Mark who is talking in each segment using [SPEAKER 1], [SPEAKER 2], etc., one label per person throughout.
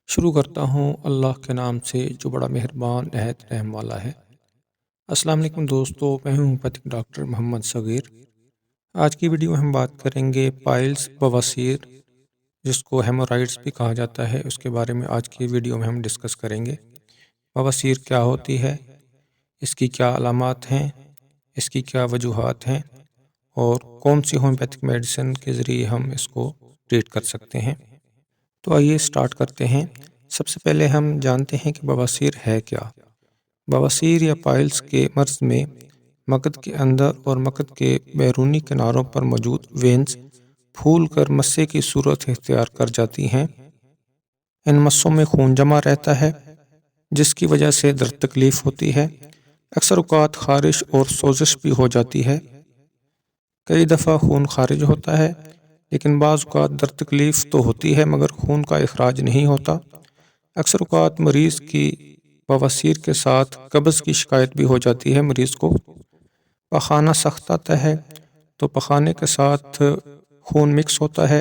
[SPEAKER 1] شروع کرتا ہوں اللہ کے نام سے جو بڑا مہربان نہایت رحم والا ہے۔ السلام علیکم دوستو، میں ہوں ہومیوپیتھک ڈاکٹر محمد صغیر۔ آج کی ویڈیو میں ہم بات کریں گے پائلز بواسیر، جس کو ہیمورائڈز بھی کہا جاتا ہے، اس کے بارے میں آج کی ویڈیو میں ہم ڈسکس کریں گے۔ بواسیر کیا ہوتی ہے، اس کی کیا علامات ہیں، اس کی کیا وجوہات ہیں، اور کون سی ہومیوپیتھک میڈیسن کے ذریعے ہم اس کو ٹریٹ کر سکتے ہیں۔ تو آئیے سٹارٹ کرتے ہیں۔ سب سے پہلے ہم جانتے ہیں کہ بواسیر ہے کیا۔ بواسیر یا پائلز کے مرض میں مقد کے اندر اور مقد کے بیرونی کناروں پر موجود وینز پھول کر مسے کی صورت اختیار کر جاتی ہیں۔ ان مسوں میں خون جمع رہتا ہے، جس کی وجہ سے درد تکلیف ہوتی ہے۔ اکثر اوقات خارش اور سوزش بھی ہو جاتی ہے۔ کئی دفعہ خون خارج ہوتا ہے، لیکن بعض اوقات درد تکلیف تو ہوتی ہے مگر خون کا اخراج نہیں ہوتا۔ اکثر اوقات مریض کی بواسیر کے ساتھ قبض کی شکایت بھی ہو جاتی ہے۔ مریض کو پخانہ سخت آتا ہے تو پخانے کے ساتھ خون مکس ہوتا ہے،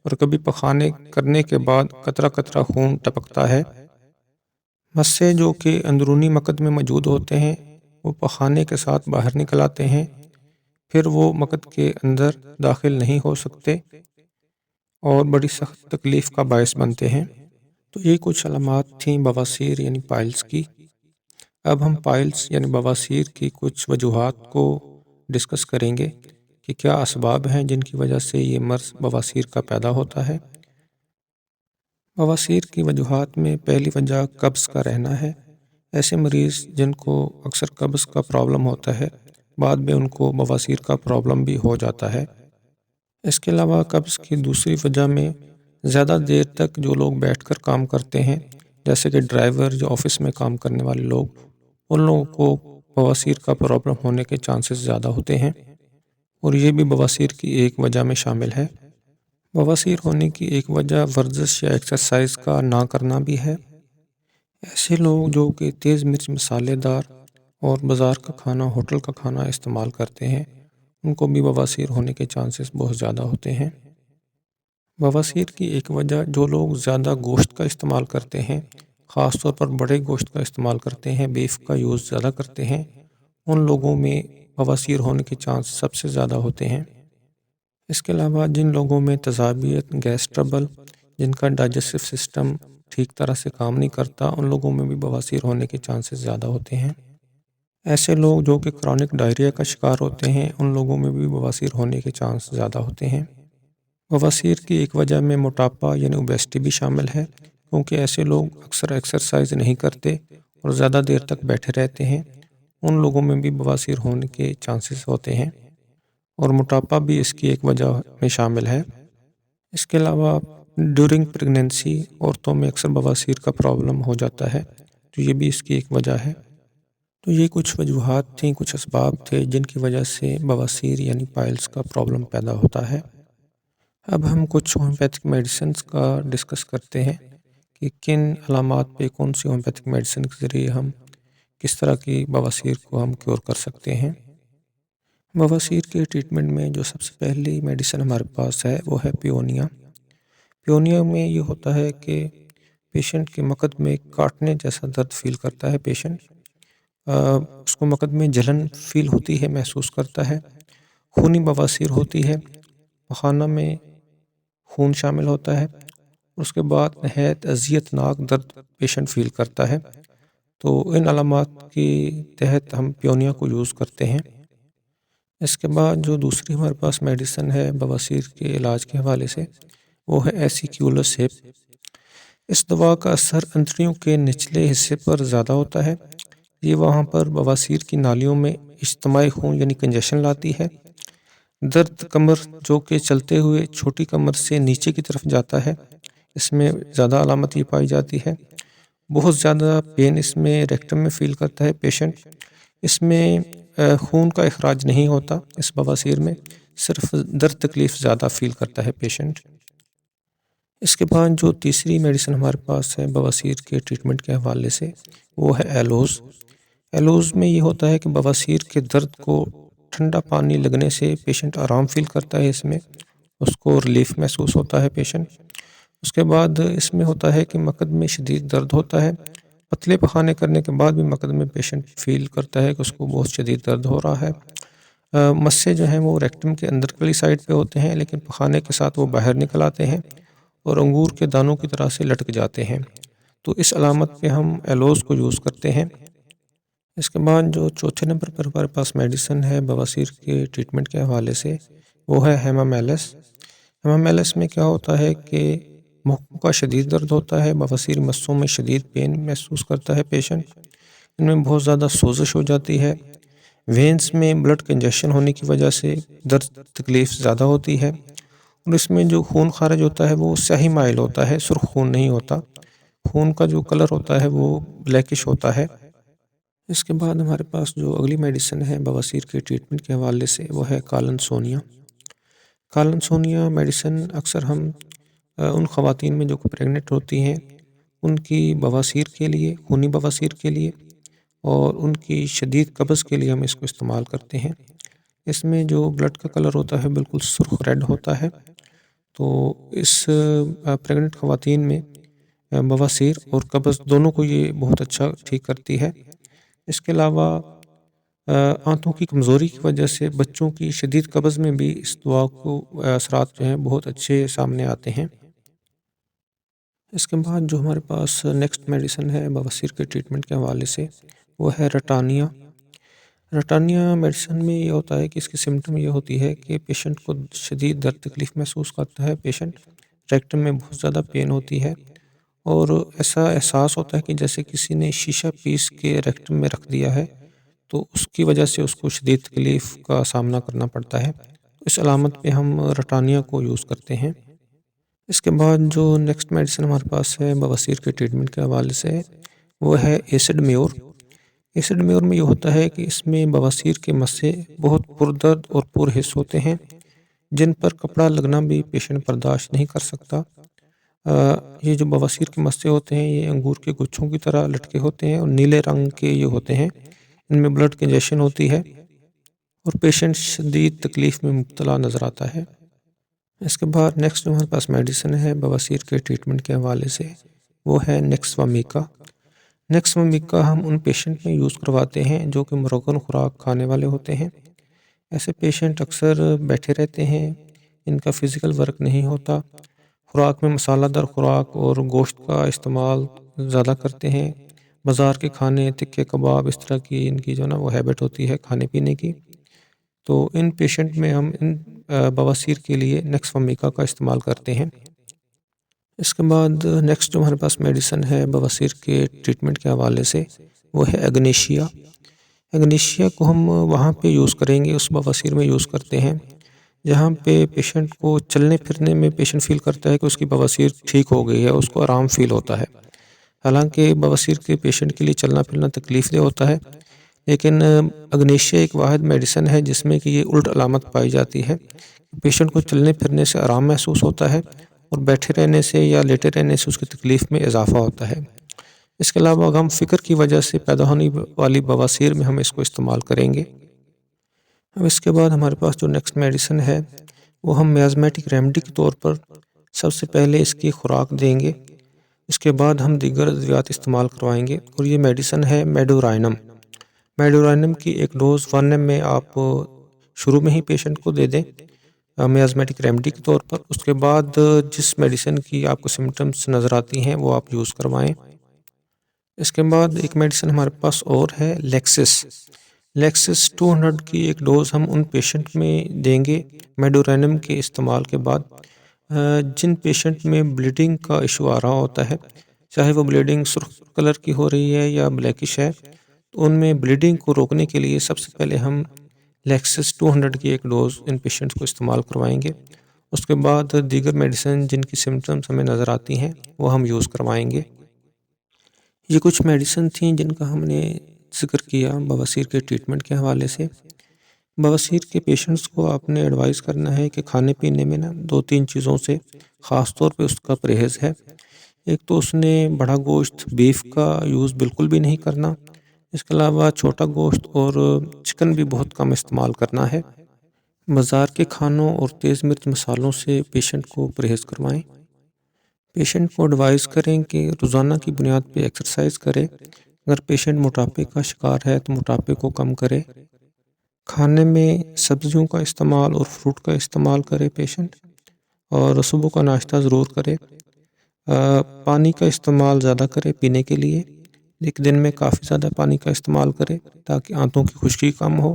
[SPEAKER 1] اور کبھی پخانے کرنے کے بعد قطرہ قطرہ خون ٹپکتا ہے۔ مسے جو کہ اندرونی مقد میں موجود ہوتے ہیں وہ پخانے کے ساتھ باہر نکل آتے ہیں، پھر وہ مقد کے اندر داخل نہیں ہو سکتے اور بڑی سخت تکلیف کا باعث بنتے ہیں۔ تو یہ کچھ علامات تھیں بواسیر یعنی پائلز کی۔ اب ہم پائلز یعنی بواسیر کی کچھ وجوہات کو ڈسکس کریں گے کہ کیا اسباب ہیں جن کی وجہ سے یہ مرض بواسیر کا پیدا ہوتا ہے۔ بواسیر کی وجوہات میں پہلی وجہ قبض کا رہنا ہے۔ ایسے مریض جن کو اکثر قبض کا پرابلم ہوتا ہے، بعد میں ان کو بواسیر کا پرابلم بھی ہو جاتا ہے۔ اس کے علاوہ قبض کی دوسری وجہ میں زیادہ دیر تک جو لوگ بیٹھ کر کام کرتے ہیں، جیسے کہ ڈرائیور جو آفس میں کام کرنے والے لوگ، ان لوگوں کو بواسیر کا پرابلم ہونے کے چانسز زیادہ ہوتے ہیں، اور یہ بھی بواسیر کی ایک وجہ میں شامل ہے۔ بواسیر ہونے کی ایک وجہ ورزش یا ایکسرسائز کا نہ کرنا بھی ہے۔ ایسے لوگ جو کہ تیز مرچ مسالے دار اور بازار کا کھانا، ہوٹل کا کھانا استعمال کرتے ہیں، ان کو بھی بواسیر ہونے کے چانسز بہت زیادہ ہوتے ہیں۔ بواسیر کی ایک وجہ جو لوگ زیادہ گوشت کا استعمال کرتے ہیں، خاص طور پر بڑے گوشت کا استعمال کرتے ہیں، بیف کا یوز زیادہ کرتے ہیں، ان لوگوں میں بواسیر ہونے کے چانس سب سے زیادہ ہوتے ہیں۔ اس کے علاوہ جن لوگوں میں تیزابیت، گیس ٹربل، جن کا ڈائجسٹو سسٹم ٹھیک طرح سے کام نہیں کرتا، ان لوگوں میں بھی بواسیر ہونے کے چانسز زیادہ ہوتے ہیں۔ ایسے لوگ جو کہ کرونک ڈائریا کا شکار ہوتے ہیں، ان لوگوں میں بھی بواسیر ہونے کے چانس زیادہ ہوتے ہیں۔ بواسیر کی ایک وجہ میں موٹاپا یعنی اوبیسٹی بھی شامل ہے، کیونکہ ایسے لوگ اکثر ایکسرسائز نہیں کرتے اور زیادہ دیر تک بیٹھے رہتے ہیں، ان لوگوں میں بھی بواسیر ہونے کے چانسز ہوتے ہیں، اور موٹاپا بھی اس کی ایک وجہ میں شامل ہے۔ اس کے علاوہ ڈیورنگ پریگنینسی عورتوں میں اکثر بواسیر کا پرابلم ہو جاتا ہے، تو یہ بھی اس کی ایک وجہ ہے۔ تو یہ کچھ وجوہات تھیں، کچھ اسباب تھے جن کی وجہ سے بواسیر یعنی پائلز کا پرابلم پیدا ہوتا ہے۔ اب ہم کچھ ہومیوپیتھک میڈیسنز کا ڈسکس کرتے ہیں کہ کن علامات پہ کون سی ہومیوپیتھک میڈیسن کے ذریعے ہم کس طرح کی بواسیر کو ہم کیور کر سکتے ہیں۔ بواسیر کے ٹریٹمنٹ میں جو سب سے پہلی میڈیسن ہمارے پاس ہے وہ ہے پیونیا۔ پیونیا میں یہ ہوتا ہے کہ پیشنٹ کے مقد میں کاٹنے جیسا درد فیل کرتا ہے، پیشنٹ اس کو مقد میں جلن فیل ہوتی ہے، محسوس کرتا ہے، خونی بواسیر ہوتی ہے، پخانہ میں خون شامل ہوتا ہے، اور اس کے بعد نہایت اذیت ناک درد پیشنٹ فیل کرتا ہے۔ تو ان علامات کے تحت ہم پیونیا کو یوز کرتے ہیں۔ اس کے بعد جو دوسری ہمارے پاس میڈیسن ہے بواسیر کے علاج کے حوالے سے، وہ ہے ایسیکیولس ہپ۔ اس دوا کا اثر انتڑیوں کے نچلے حصے پر زیادہ ہوتا ہے۔ یہ وہاں پر بواسیر کی نالیوں میں اجتماعی خون یعنی کنجیشن لاتی ہے۔ درد کمر جو کہ چلتے ہوئے چھوٹی کمر سے نیچے کی طرف جاتا ہے، اس میں زیادہ علامت یہ پائی جاتی ہے۔ بہت زیادہ پین اس میں ریکٹم میں فیل کرتا ہے پیشنٹ۔ اس میں خون کا اخراج نہیں ہوتا، اس بواسیر میں صرف درد تکلیف زیادہ فیل کرتا ہے پیشنٹ۔ اس کے بعد جو تیسری میڈیسن ہمارے پاس ہے بواسیر کے ٹریٹمنٹ کے حوالے سے، وہ ہے ایلوز۔ ایلوز میں یہ ہوتا ہے کہ بواسیر کے درد کو ٹھنڈا پانی لگنے سے پیشنٹ آرام فیل کرتا ہے، اس میں اس کو ریلیف محسوس ہوتا ہے پیشنٹ۔ اس کے بعد اس میں ہوتا ہے کہ مقد میں شدید درد ہوتا ہے۔ پتلے پخانے کرنے کے بعد بھی مقد میں پیشنٹ فیل کرتا ہے کہ اس کو بہت شدید درد ہو رہا ہے۔ مسے جو ہیں وہ ریکٹم کے اندر والی سائڈ پہ ہوتے ہیں، لیکن پخانے کے ساتھ وہ باہر نکل آتے ہیں اور انگور کے دانوں کی طرح سے لٹک جاتے ہیں۔ تو اس علامت پہ ہم ایلوز کو یوز کرتے ہیں۔ اس کے بعد جو چوتھے نمبر پر ہمارے پاس میڈیسن ہے بواسیر کے ٹریٹمنٹ کے حوالے سے، وہ ہے ہیمامیلس۔ ہیمامیلس میں کیا ہوتا ہے کہ محکوں کا شدید درد ہوتا ہے، بواسیر مسوں میں شدید پین محسوس کرتا ہے پیشنٹ، ان میں بہت زیادہ سوزش ہو جاتی ہے، وینس میں بلڈ کنجیشن ہونے کی وجہ سے درد تکلیف زیادہ ہوتی ہے، اور اس میں جو خون خارج ہوتا ہے وہ سیاہی مائل ہوتا ہے، سرخ خون نہیں ہوتا، خون کا جو کلر ہوتا ہے وہ بلیکش ہوتا ہے۔ اس کے بعد ہمارے پاس جو اگلی میڈیسن ہے بواسیر کے ٹریٹمنٹ کے حوالے سے، وہ ہے کالنسونیا۔ کالنسونیا میڈیسن اکثر ہم ان خواتین میں جو پریگننٹ ہوتی ہیں ان کی بواسیر کے لیے، خونی بواسیر کے لیے اور ان کی شدید قبض کے لیے ہم اس کو استعمال کرتے ہیں۔ اس میں جو بلڈ کا کلر ہوتا ہے بالکل سرخ ریڈ ہوتا ہے۔ تو اس پریگننٹ خواتین میں بواسیر اور قبض دونوں کو یہ بہت اچھا ٹھیک کرتی ہے۔ اس کے علاوہ آنتوں کی کمزوری کی وجہ سے بچوں کی شدید قبض میں بھی اس دوا کو اثرات جو ہیں بہت اچھے سامنے آتے ہیں۔ اس کے بعد جو ہمارے پاس نیکسٹ میڈیسن ہے بواسیر کے ٹریٹمنٹ کے حوالے سے، وہ ہے رٹانیا۔ رٹانیا میڈیسن میں یہ ہوتا ہے کہ اس کی سمٹم یہ ہوتی ہے کہ پیشنٹ کو شدید درد تکلیف محسوس کرتا ہے، پیشنٹ ریکٹم میں بہت زیادہ پین ہوتی ہے اور ایسا احساس ہوتا ہے کہ جیسے کسی نے شیشہ پیس کے ریکٹم میں رکھ دیا ہے، تو اس کی وجہ سے اس کو شدید تکلیف کا سامنا کرنا پڑتا ہے۔ اس علامت پہ ہم رٹانیا کو یوز کرتے ہیں۔ اس کے بعد جو نیکسٹ میڈیسن ہمارے پاس ہے بواسیر کے ٹریٹمنٹ کے حوالے سے، وہ ہے ایسڈ میور۔ ایسڈ میور میں یہ ہوتا ہے کہ اس میں بواسیر کے مسے بہت پردرد اور پرحس ہوتے ہیں، جن پر کپڑا لگنا بھی پیشنٹ برداشت نہیں کر سکتا۔ یہ جو بواسیر کے مسے ہوتے ہیں یہ انگور کے گچھوں کی طرح لٹکے ہوتے ہیں اور نیلے رنگ کے یہ ہوتے ہیں، ان میں بلڈ کنجیشن ہوتی ہے اور پیشنٹ شدید تکلیف میں مبتلا نظر آتا ہے۔ اس کے بعد نیکسٹ جو ہمارے پاس میڈیسن ہے بواسیر کے ٹریٹمنٹ کے حوالے سے، وہ ہے نیکسوامیکا۔ نیکسوامیکا ہم ان پیشنٹ میں یوز کرواتے ہیں جو کہ مروغن خوراک کھانے والے ہوتے ہیں۔ ایسے پیشنٹ اکثر بیٹھے رہتے ہیں، ان کا فزیکل ورک نہیں ہوتا، خوراک میں مسالہ دار خوراک اور گوشت کا استعمال زیادہ کرتے ہیں، بازار کے کھانے، تکے کباب، اس طرح کی ان کی جو نا وہ ہیبٹ ہوتی ہے کھانے پینے کی۔ تو ان پیشنٹ میں ہم ان بواسیر کے لیے نیکسوامیکا کا استعمال کرتے ہیں۔ اس کے بعد نیکسٹ جو ہمارے پاس میڈیسن ہے بواسیر کے ٹریٹمنٹ کے حوالے سے، وہ ہے ایگنیشیا۔ ایگنیشیا کو ہم وہاں پہ یوز کریں گے، اس بواسیر میں یوز کرتے ہیں جہاں پہ پیشنٹ کو چلنے پھرنے میں پیشنٹ فیل کرتا ہے کہ اس کی بواسیر ٹھیک ہو گئی ہے، اس کو آرام فیل ہوتا ہے۔ حالانکہ بواسیر کے پیشنٹ کے لیے چلنا پھرنا تکلیف دہ ہوتا ہے، لیکن ایگنیشیا ایک واحد میڈیسن ہے جس میں کہ یہ الٹ علامت پائی جاتی ہے، پیشنٹ کو چلنے پھرنے سے آرام محسوس ہوتا ہے اور بیٹھے رہنے سے یا لیٹے رہنے سے اس کی تکلیف میں اضافہ ہوتا ہے۔ اس کے علاوہ غم فکر کی وجہ سے پیدا ہونے والی بواسیر میں ہم اس کو استعمال کریں گے۔ اب اس کے بعد ہمارے پاس جو نیکسٹ میڈیسن ہے وہ ہم میازمیٹک ریمیڈی کے طور پر سب سے پہلے اس کی خوراک دیں گے، اس کے بعد ہم دیگر ادویات استعمال کروائیں گے، اور یہ میڈیسن ہے میڈورائنم۔ میڈورائنم کی ایک ڈوز 1 ml میں آپ شروع میں ہی پیشنٹ کو دے دیں میازمیٹک ریمیڈی کے طور پر، اس کے بعد جس میڈیسن کی آپ کو سمٹمز نظر آتی ہیں وہ آپ یوز کروائیں۔ اس کے بعد ایک میڈیسن ہمارے پاس اور ہے لیکسس۔ لیکسس 200 کی ایک ڈوز ہم ان پیشنٹ میں دیں گے میڈورائنم کے استعمال کے بعد جن پیشنٹ میں بلیڈنگ کا ایشو آ رہا ہوتا ہے، چاہے وہ بلیڈنگ سرخ کلر کی ہو رہی ہے یا بلیکش ہے، تو ان میں بلیڈنگ کو روکنے کے لیے سب سے پہلے ہم لیکسس 200 کی ایک ڈوز ان پیشنٹس کو استعمال کروائیں گے۔ اس کے بعد دیگر میڈیسن جن کی سمٹمز ہمیں نظر آتی ہیں وہ ہم یوز کروائیں گے۔ یہ کچھ میڈیسن تھیں جن کا ہم نے ذکر کیا بواسیر کے ٹریٹمنٹ کے حوالے سے۔ بواسیر کے پیشنٹس کو آپ نے ایڈوائز کرنا ہے کہ کھانے پینے میں 2-3 چیزوں سے خاص طور پہ اس کا پرہیز ہے۔ ایک تو اس نے بڑا گوشت بیف کا یوز بالکل بھی نہیں کرنا، اس کے علاوہ چھوٹا گوشت اور چکن بھی بہت کم استعمال کرنا ہے۔ بازار کے کھانوں اور تیز مرچ مسالوں سے پیشنٹ کو پرہیز کروائیں۔ پیشنٹ کو ایڈوائز کریں کہ روزانہ کی بنیاد پہ ایکسرسائز کرے۔ اگر پیشنٹ موٹاپے کا شکار ہے تو موٹاپے کو کم کرے۔ کھانے میں سبزیوں کا استعمال اور فروٹ کا استعمال کرے پیشنٹ، اور صبح کا ناشتہ ضرور کرے۔ پانی کا استعمال زیادہ کرے پینے کے لیے، ایک دن میں کافی زیادہ پانی کا استعمال کرے تاکہ آنتوں کی خشکی کم ہو۔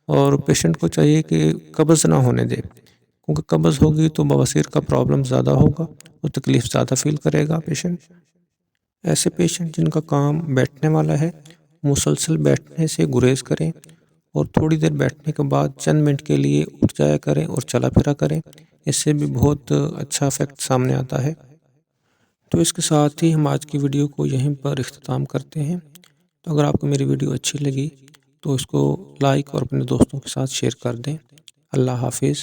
[SPEAKER 1] اور پیشنٹ کو چاہیے کہ قبض نہ ہونے دے، کیونکہ قبض ہوگی تو بواسیر کا پرابلم زیادہ ہوگا اور تکلیف زیادہ فیل کرے گا پیشنٹ۔ ایسے پیشنٹ جن کا کام بیٹھنے والا ہے، مسلسل بیٹھنے سے گریز کریں اور تھوڑی دیر بیٹھنے کے بعد چند منٹ کے لیے اٹھ جایا کریں اور چلا پھرا کریں۔ اس سے بھی بہت اچھا افیکٹ سامنے آتا ہے۔ تو اس کے ساتھ ہی ہم آج کی ویڈیو کو یہیں پر اختتام کرتے ہیں۔ تو اگر آپ کو میری ویڈیو اچھی لگی تو اس کو لائک اور اپنے دوستوں کے ساتھ شیئر کر دیں۔ اللہ حافظ۔